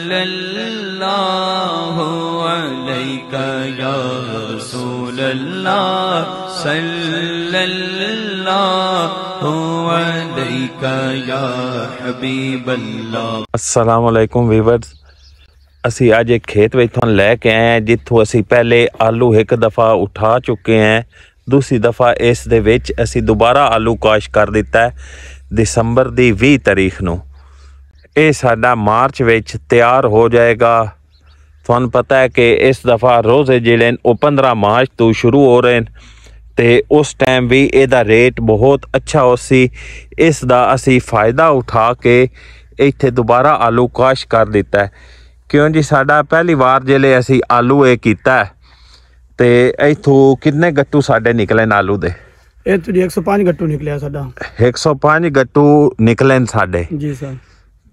सल्लल्लाहु अलैका या रसूल अल्लाह सल्लल्लाहु अलैका या हबीब अल्लाह। अस्सलाम वालेकुम वीवर्स, असी अज एक खेत में तुहानू लैके आए हैं जिथों असी पहले आलू एक दफ़ा उठा चुके हैं। दूसरी दफ़ा इस दे विच असी दोबारा आलू काश कर दिता है दिसंबर दी 20 तारीख नूं। ये साडा मार्च विच तैयार हो जाएगा। तुहानू पता है कि इस दफ़ा रोज़े जिहड़े वो 15 मार्च तो शुरू हो रहे हैं ते उस टाइम भी इहदा रेट बहुत अच्छा हो सी। इस दा असी फ़ायदा उठा के इत्थे दोबारा आलू काश कर दिता है। क्यों जी, साडा पहली बार जिहले असी आलू ये कीता है ते इथों कितने गट्टू साडे निकले आलू दे? ये तो 105 गट्टू निकलिया साडा। 105 गट्टू निकले साडे जी सर।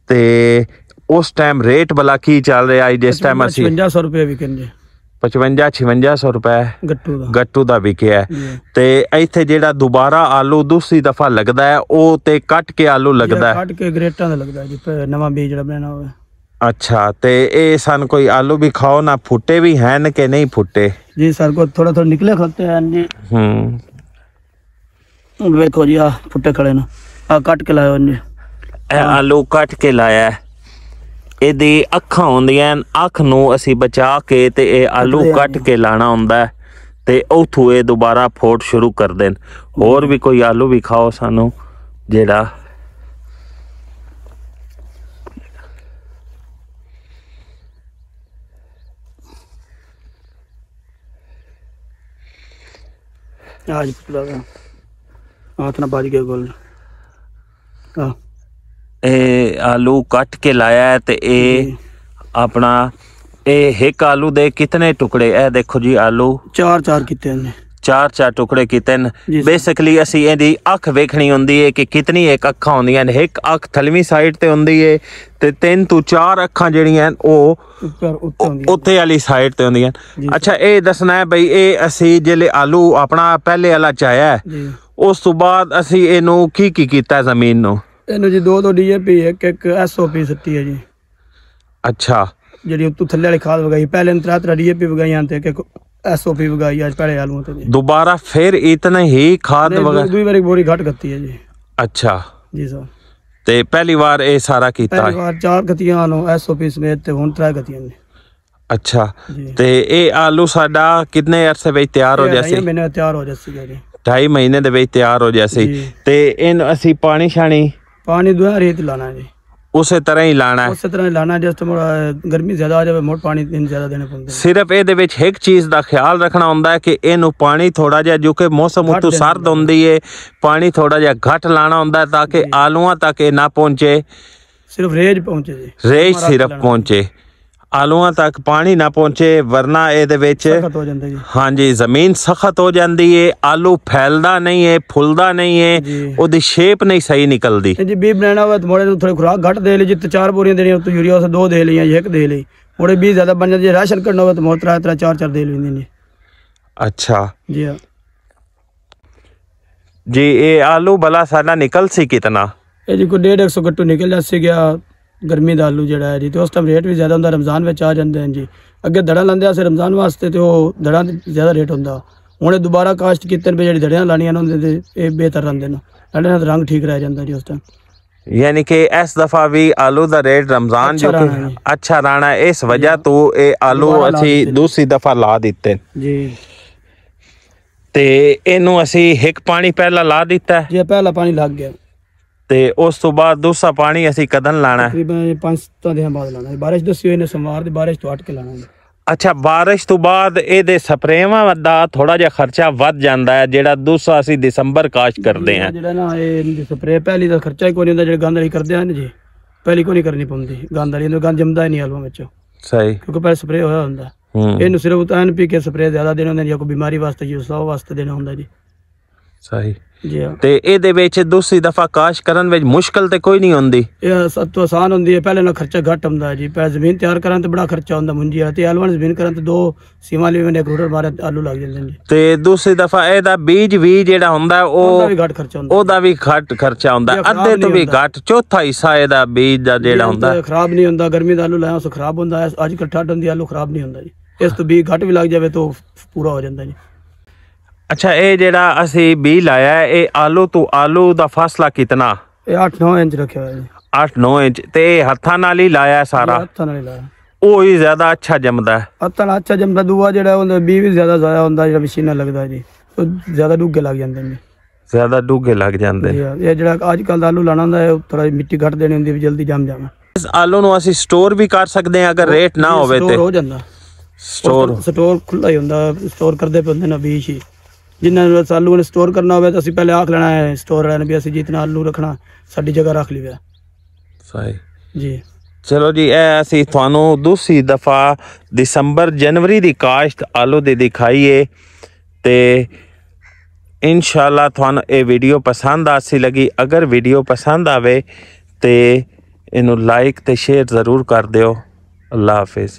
ते उस टाइम रेट भला की चल रहा है जिस टाइम असी? 5500 रुपये विकन 55-5600 रुपए गट्टू दा विकिया है। ते इत्थे जेड़ा दोबारा आलू दूसरी दफा लगदा है ओ ते कट के आलू लगदा है? कट के ग्रेटां दा लगदा है जी, नवा बीज जेड़ा बनाना होवे। अच्छा, ते ए सन कोई आलू भी खाओ ना, फुटे भी हैं कि नहीं फुटे? जी सर, को थोड़ा थोड़ा निकले खलते हैं जी। देखो जी, आ फुटे खड़े ना, आ कट के लाया जी। आलू कट के लाया है। ਇਹਦੀ ਅੱਖਾਂ ਹੁੰਦੀਆਂ, ਅੱਖ ਨੂੰ ਅਸੀਂ ਬਚਾ ਕੇ ਤੇ ਇਹ ਆਲੂ ਕੱਟ ਕੇ ਲਾਣਾ ਹੁੰਦਾ ਤੇ ਉਥੋਂ ਇਹ ਦੁਬਾਰਾ ਫੋਟ ਸ਼ੁਰੂ ਕਰਦੇ ਨੇ। ਹੋਰ ਵੀ ਕੋਈ ਆਲੂ ਵੀ ਖਾਓ ਸਾਨੂੰ ਜਿਹੜਾ आज हाथ ना बाज गया गोल। आलू कट के लाया है ते ए अपना एक आलू दे कितने टुकड़े? ए देखो जी, आलू चार किते ने, चार टुकड़े किते ने। बेसिकली असी एदी अख वेखनी हुंदी है कि कितनी एक अखां हुंदियां ने। एक अख थलवी साइड ते हुंदी है ते 3 तो 4 अखां जेहड़ियां ओ उत्ते वाली साइड ते हुंदियां। अच्छा, ए दसना है भाई, ए असी जेले आलू अपना पहले वाला चाया है उस तो बाद असी इनू की कीता जमीन नू? ਇਹਨੂੰ ਜੀ 2 ਡੀਏਪੀ ਇੱਕ ਐਸਓਪੀ ਸੱਟੀ ਹੈ ਜੀ। ਅੱਛਾ, ਜਿਹੜੀ ਉੱਤੋਂ ਥੱਲੇ ਵਾਲੀ ਖਾਦ ਵਗਾਈ, ਪਹਿਲੇ 3 ਡੀਏਪੀ ਵਗਾਈਆਂ ਤੇ ਇੱਕ ਐਸਓਪੀ ਵਗਾਈ ਅੱਜ ਪਹਿਲੇ ਆਲੂਆਂ ਤੇ ਜੀ। दोबारा फिर इतने ही खाद वगैरह? दूसरी बार बोरी घट करती है जी। अच्छा जी सर। ते पहली बार ये सारा कीता? पहली बार 4 गतियां नो एसओपी समेत ते हुन 3 गतियां ने। अच्छा, ते ये आलू साडा कितने अरसे विच तैयार हो जासी? 2.5 महीने तैयार हो जासी जी। 2.5 महीने दे विच तैयार हो जासी। ते इन असी पानी शानी पानी दुआ रेत लाना है जी, उसे तरह ही लाना है? उसे तरह ही लाना है। जिस गर्मी ज्यादा आ जाए मोट पानी दिन ज्यादा देने पड़ते। सिर्फ ये एक चीज का ख्याल रखना होंदा है कि इनू पानी थोड़ा जिहा, जो कि मौसम उतों सर्द होंदी है, पानी थोड़ा जिहा घट लाना होंदा है ताकि आलूआं तक ना पहुंचे। सिर्फ रेज पहुंचे जी, रेज सिर्फ पहुंचे, आलूआं तक पानी ना पहुंचे, वरना ये हाँ जी जमीन सख्त हो जाती है, आलू फैलदा नहीं है, फुलदा नहीं है, ओदी शेप नहीं सही निकलती जी। बीज बनाना हुआ तो मोड़े थोड़ी खुराक घट दे ली जी, 4 बोरियां देनी तो यूरिया से 2 दे ली या 1 दे ली। मोड़े बीज ज्यादा बन जाती है, राशन करना हुआ तो मोड़ 3-4 दे ली जी। अच्छा जी हाँ जी। ये आलू भला साडा निकल सी कितना? ये जी कोई 150 गट्टू निकल जासी गया गर्मी का आलू जड़ा है जी। तो उस टाइम रेट भी ज्यादा होंदा, रमजान में आ जाते हैं जी। अगे दड़ा लांदे अस रमजान वास्ते तो दड़ा ज्यादा रेट होंदा। हुण दोबारा काश्त कीते पे जी दड़ियां लानियां होंदे ते ये बेहतर रहिंदे ने, दड़ियां दा रंग ठीक रह जांदा जी उस टाइम। यानी कि इस दफा भी आलू दा रेट रमजान जो कि अच्छा रहना है, इस वजह तो ये आलू असी दूसरी दफा ला दिते जी। ते इनू असी एक पानी पहला ला दिता है जी, पहला पानी लग गया ते उस तो बाद दूसरा पानी असी कदन लाना है? तकरीबन 5 दिन बाद लाना है। बारिश दसी हुई ने सोमवार दी, बारिश तो हट के लाना है। अच्छा, बारिश तो बाद ये स्प्रेवां दा थोड़ा जिहा खर्चा वध जांदा है, जेड़ा दूसरा असी दिसंबर काश करते हैं। जेड़ा ना ये स्प्रे पहली दा खर्चा ही कोई नहीं होंदा, जेड़े गंद वाली करदे हैं जी, पहली कोई नहीं करनी पौंदी गंद वाली, गंद जमदा ही नहीं आलूआं विच। सही, क्योंकि पहले स्प्रे होया हुंदा। इहनूं सिर्फ एनपीके स्प्रे ज्यादा देने होंदे, या कोई बीमारी वास्ते यूज वास्ते देना हुंदा जी। सही। ਜੀ ਹਾਂ। ਤੇ ਇਹਦੇ ਵਿੱਚ ਦੂਸਰੀ ਦਫਾ ਕਾਸ਼ ਕਰਨ ਵਿੱਚ ਮੁਸ਼ਕਲ ਤੇ ਕੋਈ ਨਹੀਂ ਹੁੰਦੀ। ਇਹ ਸਭ ਤੋਂ ਆਸਾਨ ਹੁੰਦੀ ਹੈ। ਪਹਿਲੇ ਨਾਲ ਖਰਚਾ ਘੱਟ ਹੁੰਦਾ ਹੈ ਜੀ। ਪਹਿਲੇ ਜ਼ਮੀਨ ਤਿਆਰ ਕਰਨ ਤੇ ਬੜਾ ਖਰਚਾ ਹੁੰਦਾ ਮੁੰਜੀ ਤੇ ਆਲੂਆਂ ਦੀ ਜ਼ਮੀਨ ਕਰਨ ਤੇ 2 ਸੀਮਾਂ ਲਈ ਇੱਕ ਰੂਟਰ ਮਾਰੇ ਆਲੂ ਲੱਗ ਜਾਂਦੇ ਨੇ ਜੀ। ਤੇ ਦੂਸਰੀ ਦਫਾ ਇਹਦਾ ਬੀਜ ਵੀ ਜਿਹੜਾ ਹੁੰਦਾ ਉਹਦਾ ਵੀ ਘੱਟ ਖਰਚਾ ਹੁੰਦਾ। ਉਹਦਾ ਵੀ ਘੱਟ ਖਰਚਾ ਹੁੰਦਾ, ਅੱਧੇ ਤੋਂ ਵੀ ਘੱਟ, ਚੌਥਾ ਹਿੱਸਾ ਇਹਦਾ ਬੀਜ ਦਾ ਜਿਹੜਾ ਹੁੰਦਾ ਖਰਾਬ ਨਹੀਂ ਹੁੰਦਾ। ਗਰਮੀ ਦਾ ਆਲੂ ਲਾਇਆ ਉਸ ਖਰਾਬ ਹੁੰਦਾ। ਅੱਜ ਕੱਲ੍ਹ ਠੰਡ ਹੁੰਦੀ ਆਲੂ ਖਰਾਬ ਨਹੀਂ ਹੁੰਦਾ ਜੀ। ਇਸ ਤੋਂ ਬੀਜ ਘੱਟ ਵੀ ਲੱਗ ਜਾਵੇ ਤਾਂ ਪੂਰਾ ਹੋ ਜਾਂਦਾ ਜੀ। ਅੱਛਾ, ਇਹ ਜਿਹੜਾ ਅਸੀਂ ਬੀਜ ਲਾਇਆ ਇਹ ਆਲੂ ਤੋਂ ਆਲੂ ਦਾ ਫਾਸਲਾ ਕਿਤਨਾ? ਇਹ 8-9 ਇੰਚ ਰੱਖਿਆ ਹੋਇਆ ਜੀ। 8-9 ਇੰਚ। ਤੇ ਹੱਥਾਂ ਨਾਲ ਹੀ ਲਾਇਆ ਸਾਰਾ? ਹੱਥਾਂ ਨਾਲ ਹੀ ਲਾਇਆ। ਉਹ ਹੀ ਜ਼ਿਆਦਾ ਅੱਛਾ ਜੰਮਦਾ? ਹੱਥਾਂ ਨਾਲ ਅੱਛਾ ਜੰਮਦਾ। ਦੂਆ ਜਿਹੜਾ ਹੁੰਦਾ ਬੀਜ ਵੀ ਜ਼ਿਆਦਾ ਜ਼ਾਇਆ ਹੁੰਦਾ, ਜਿਹੜਾ ਮਸ਼ੀਨਾਂ ਲੱਗਦਾ ਜੀ ਉਹ ਜ਼ਿਆਦਾ ਡੂੰਘੇ ਲੱਗ ਜਾਂਦੇ ਨੇ। ਜ਼ਿਆਦਾ ਡੂੰਘੇ ਲੱਗ ਜਾਂਦੇ। ਇਹ ਜਿਹੜਾ ਅੱਜ ਕੱਲ੍ਹ ਦਾ ਆਲੂ ਲਾਣਾ ਹੁੰਦਾ ਹੈ ਥੋੜਾ ਮਿੱਟੀ ਘੱਟ ਦੇਣੀ ਹੁੰਦੀ ਵੀ ਜਲਦੀ ਜੰਮ ਜਾਵੇ। ਇਸ ਆਲੂ ਨੂੰ ਅਸੀਂ ਸਟੋਰ ਵੀ ਕਰ ਸਕਦੇ ਹਾਂ ਅਗਰ ਰੇਟ ਨਾ ਹੋਵੇ ਤੇ? ਹੋ ਜਾਂਦਾ ਸਟੋਰ ਖੁੱਲਾ ਹੀ ਹੁੰਦਾ। ਸਟੋਰ ਕਰਦੇ ਪਏ ਹੁੰਦੇ ਨੇ ਬੀਜ ਹੀ। ਜਿੰਨਾ ਆਲੂ ਨੇ ਸਟੋਰ ਕਰਨਾ ਹੋਵੇ ਤਾਂ ਅਸੀਂ ਪਹਿਲੇ ਆਖ ਲੈਣਾ ਹੈ ਸਟੋਰ ਵਾਲਿਆਂ ਨੇ ਵੀ ਅਸੀਂ ਜਿਤਨਾ ਆਲੂ ਰੱਖਣਾ ਸਾਡੀ ਜਗ੍ਹਾ ਰੱਖ ਲਿਆ। ਸਹੀ ਜੀ। ਚਲੋ ਜੀ, ਇਹ ਅਸੀਂ ਤੁਹਾਨੂੰ ਦੂਸਰੀ ਦਫਾ ਦਸੰਬਰ ਜਨਵਰੀ ਦੀ ਕਾਸ਼ਤ ਆਲੂ ਦੀ ਦਿਖਾਈਏ ਤੇ इंशाल्लाह ਤੁਹਾਨੂੰ ਇਹ ਵੀਡੀਓ ਪਸੰਦ ਆਸੀ ਲੱਗੀ। ਅਗਰ ਵੀਡੀਓ ਪਸੰਦ ਆਵੇ ਤੇ ਇਹਨੂੰ ਲਾਈਕ ਤੇ ਸ਼ੇਅਰ ਜ਼ਰੂਰ ਕਰ ਦਿਓ। ਅੱਲਾ ਹਾਫਿਜ਼।